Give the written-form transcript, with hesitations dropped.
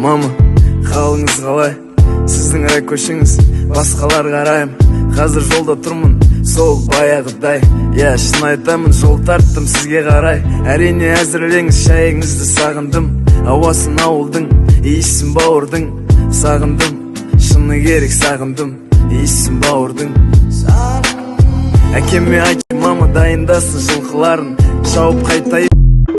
мама, қалыңыз қалай? Сіздің ай көшіңіз, басқалар қарайым. Қазір жолда тұрмын, сол баяғыдай. Я, шын айтамын, жол тарттым сізге қарай. Әрине әзірлеңіз, шайыңызды сағындым. Ауасын ауылдың, иісін бауырдың. Сағындым, шыны керек сағындым. Иісін бауырдың. Әкеме айтты, мама дайындасын жылқыларын. Шауып қайтайын